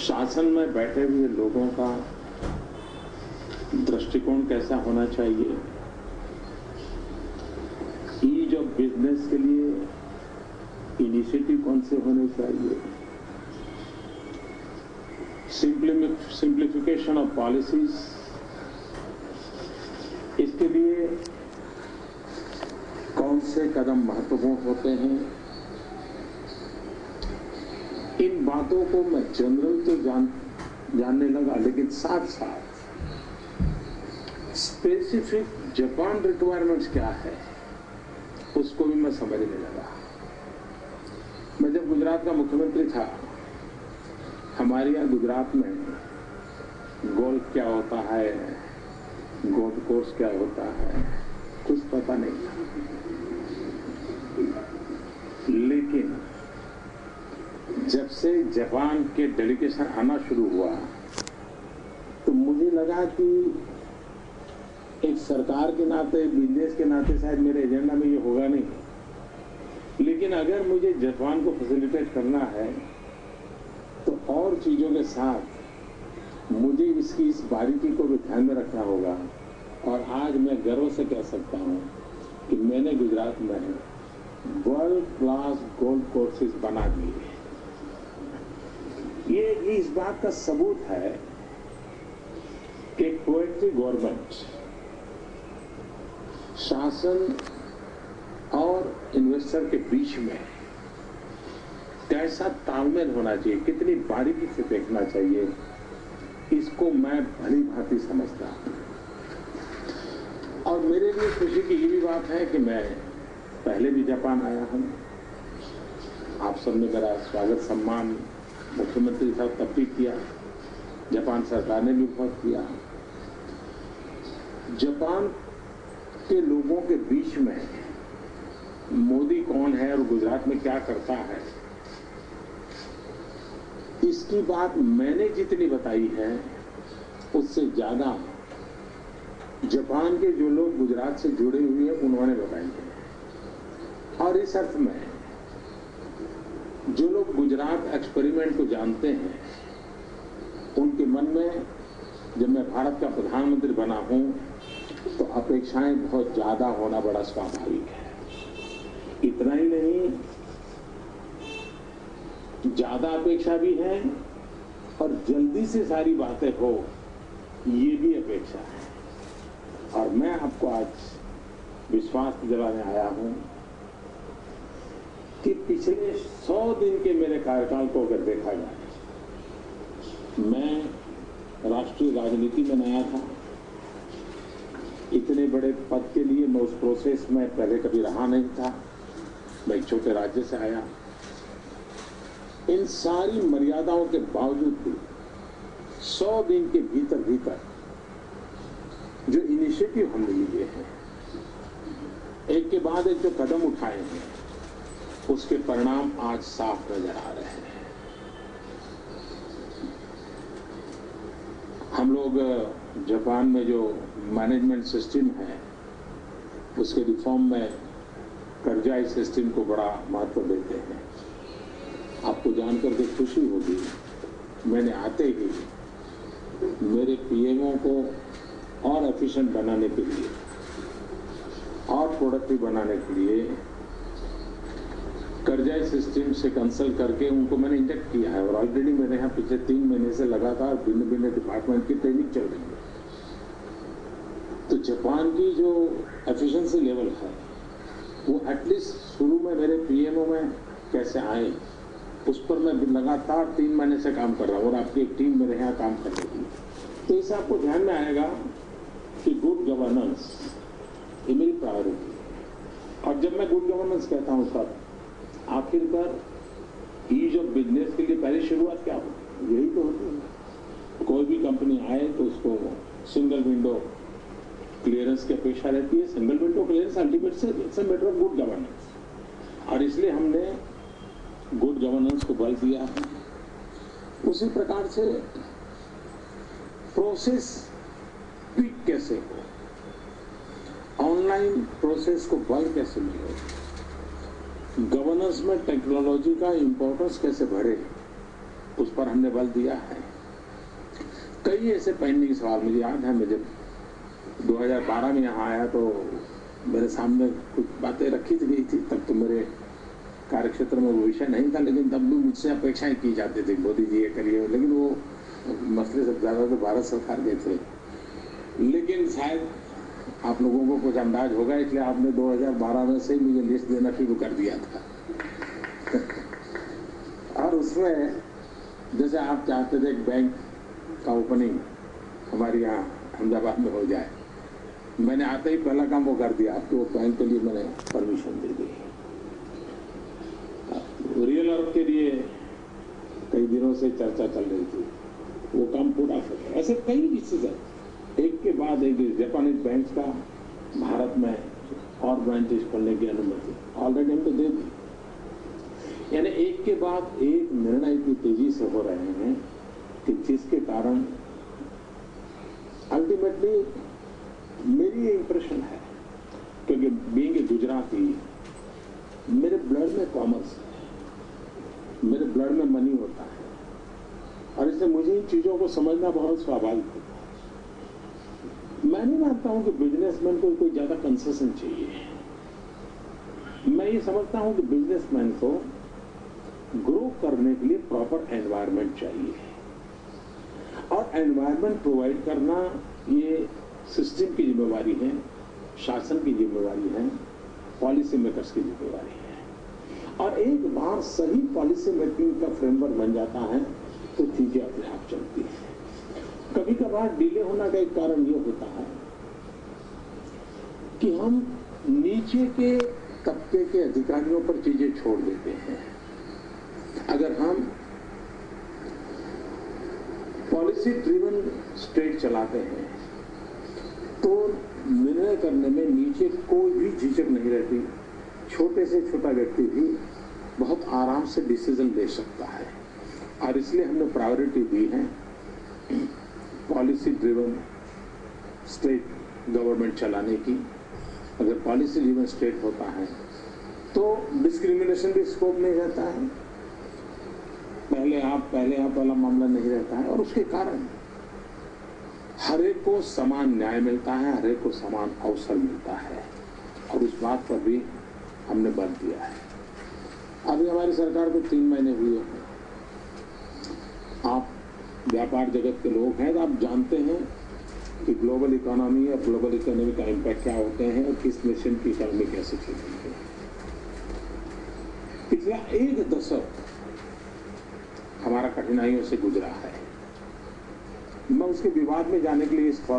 शासन में बैठे हुए लोगों का दृष्टिकोण कैसा होना चाहिए, ईज ऑफ बिजनेस के लिए इनिशिएटिव कौन से होने चाहिए, सिंप्लीफिकेशन ऑफ पॉलिसीज, इसके लिए कौन से कदम महत्वपूर्ण होते हैं, इन बातों को मैं जनरल तो जानने लगा, लेकिन साथ साथ स्पेसिफिक जापान रिक्वायरमेंट्स क्या है उसको भी मैं समझने लगा। मैं जब गुजरात का मुख्यमंत्री था, हमारे यहाँ गुजरात में गोल्फ क्या होता है, गोल्फ कोर्स क्या होता है, कुछ पता नहीं था। लेकिन जब से जापान के डेलीगेशन आना शुरू हुआ तो मुझे लगा कि एक सरकार के नाते, बिजनेस के नाते शायद मेरे एजेंडा में ये होगा नहीं, लेकिन अगर मुझे जापान को फैसिलिटेट करना है तो और चीजों के साथ मुझे इसकी इस बारीकी को भी ध्यान में रखना होगा। और आज मैं गर्व से कह सकता हूं कि मैंने गुजरात में वर्ल्ड क्लास गोल्फ कोर्सेज बना दिए। ये इस बात का सबूत है कि कोऑपरेटिव गवर्नमेंट, शासन और इन्वेस्टर के बीच में कैसा तालमेल होना चाहिए, कितनी बारीकी से देखना चाहिए, इसको मैं भली भांति समझता हूं। और मेरे लिए खुशी की ये भी बात है कि मैं पहले भी जापान आया हूं। आप सबने मेरा स्वागत सम्मान मुख्यमंत्री साहब तब भी किया, जापान सरकार ने भी बहुत किया। जापान के लोगों के बीच में मोदी कौन है और गुजरात में क्या करता है, इसकी बात मैंने जितनी बताई है उससे ज्यादा जापान के जो लोग गुजरात से जुड़े हुए हैं उन्होंने बताई है। और इस अर्थ में जो लोग गुजरात एक्सपेरिमेंट को जानते हैं, उनके मन में जब मैं भारत का प्रधानमंत्री बना हूं तो अपेक्षाएं बहुत ज्यादा होना बड़ा स्वाभाविक है। इतना ही नहीं, ज्यादा अपेक्षा भी है और जल्दी से सारी बातें हो, ये भी अपेक्षा है। और मैं आपको आज विश्वास दिलाने आया हूं कि पिछले 100 दिन के मेरे कार्यकाल को अगर देखा जाए, मैं राष्ट्रीय राजनीति में नया था। इतने बड़े पद के लिए मैं उस प्रोसेस में पहले कभी रहा नहीं था। मैं एक छोटे राज्य से आया। इन सारी मर्यादाओं के बावजूद भी 100 दिन के भीतर भीतर जो इनिशिएटिव हमने लिए हैं, एक के बाद एक जो कदम उठाए हैं, उसके परिणाम आज साफ नजर आ रहे हैं। हम लोग जापान में जो मैनेजमेंट सिस्टम है, उसके रिफॉर्म में कर्जाई सिस्टम को बड़ा महत्व देते हैं। आपको जानकर के खुशी होगी, मैंने आते ही मेरे पीएमओ को और एफिशिएंट बनाने के लिए और प्रोडक्टिव बनाने के लिए कर्जाई सिस्टम से कंसल्ट करके उनको मैंने इंजेक्ट किया है। और ऑलरेडी मेरे यहाँ पिछले 3 महीने से लगातार भिन्न भिन्न डिपार्टमेंट की ट्रेनिंग चल रही है। तो जापान की जो एफिशिएंसी लेवल है वो एटलीस्ट शुरू में मेरे पीएमओ में कैसे आए, उस पर मैं लगातार 3 महीने से काम कर रहा हूँ और आपकी एक टीम मेरे यहाँ काम कर रही है। तो इससे आपको ध्यान में आएगा कि गुड गवर्नेंस ये मेरी प्रायोरिटी है। और जब मैं गुड गवर्नेंस कहता हूँ तब आखिरकार ईज ऑफ बिजनेस के लिए पहली शुरुआत क्या होती है, यही तो होती है। कोई भी कंपनी आए तो उसको सिंगल विंडो क्लियरेंस की अपेक्षा रहती है। सिंगल विंडो क्लियरेंस अल्टीमेट से it's a matter of good governance, और इसलिए हमने गुड गवर्नेंस को बल दिया है। उसी प्रकार से प्रोसेस क्विक कैसे हो, ऑनलाइन प्रोसेस को बल कैसे मिले, गवर्नेंस में टेक्नोलॉजी का इंपॉर्टेंस कैसे बढ़े, उस पर हमने बल दिया है। कई ऐसे पेंडिंग सवाल मुझे याद है, मैं जब 2012 में यहाँ आया तो मेरे सामने कुछ बातें रखी गई थी। तब तो मेरे कार्यक्षेत्र में वो विषय नहीं था, लेकिन तब भी मुझसे अपेक्षाएं की जाती थी, मोदी जी ये करिए। लेकिन वो मसले सब ज्यादा तो भारत सरकार के थे। लेकिन शायद आप लोगों को कुछ अंदाज होगा, इसलिए आपने 2012 में से मुझे लिस्ट देना शुरू कर दिया था। और उसमें जैसे आप चाहते थे बैंक का ओपनिंग हमारे यहाँ अहमदाबाद में हो जाए, मैंने आते ही पहला काम वो कर दिया। आपको बैंक के लिए मैंने परमिशन दे दी। रियल अर्थ के लिए कई दिनों से चर्चा चल रही थी, वो काम पूरा हो गया। ऐसे कई डिसीजन एक के बाद एक, जापानीज बैंक का भारत में और ब्रांचेस खोलने की अनुमति ऑलरेडी हमने दे दी। यानी एक के बाद एक निर्णय इतनी तेजी से हो रहे हैं कि जिसके कारण अल्टीमेटली मेरी ये इंप्रेशन है, क्योंकि बीइंग ए गुजराती मेरे ब्लड में कॉमर्स है, मेरे ब्लड में मनी होता है, और इसलिए मुझे इन चीजों को समझना बहुत स्वाभाविक होता है। मैं नहीं मानता हूं कि बिजनेसमैन को कोई ज्यादा कंसेशन चाहिए। मैं ये समझता हूं कि बिजनेसमैन को ग्रो करने के लिए प्रॉपर एनवायरनमेंट चाहिए, और एनवायरनमेंट प्रोवाइड करना ये सिस्टम की जिम्मेवारी है, शासन की जिम्मेवारी है, पॉलिसी मेकर्स की जिम्मेवारी है। और एक बार सही पॉलिसी मेकिंग का फ्रेमवर्क बन जाता है तो चीजें अपने आप चलती है। कभी कभार डिले होना का एक कारण यह होता है कि हम नीचे के तबके के अधिकारियों पर चीजें छोड़ देते हैं। अगर हम पॉलिसी ड्रिवन स्टेट चलाते हैं तो निर्णय करने में नीचे कोई भी झिझक नहीं रहती। छोटे से छोटा व्यक्ति भी बहुत आराम से डिसीजन ले सकता है, और इसलिए हमने प्रायोरिटी दी है पॉलिसी ड्रिवन स्टेट गवर्नमेंट चलाने की। अगर पॉलिसी ड्रिवन स्टेट होता है तो डिस्क्रिमिनेशन भी स्कोप नहीं रहता है, पहले आप वाला मामला नहीं रहता है, और उसके कारण हर एक को समान न्याय मिलता है, हर एक को समान अवसर मिलता है, और उस बात पर भी हमने बल दिया है। अभी हमारी सरकार को 3 महीने हुए हैं। आप व्यापार जगत के लोग हैं तो आप जानते हैं कि ग्लोबल इकोनॉमी और ग्लोबल इकोनॉमी का इम्पैक्ट क्या होते हैं और किस नेशन की इकोनॉमी कैसे चलती है। पिछला 1 दशक हमारा कठिनाइयों से गुजरा है। मैं उसके विवाद में जाने के लिए इस फॉरम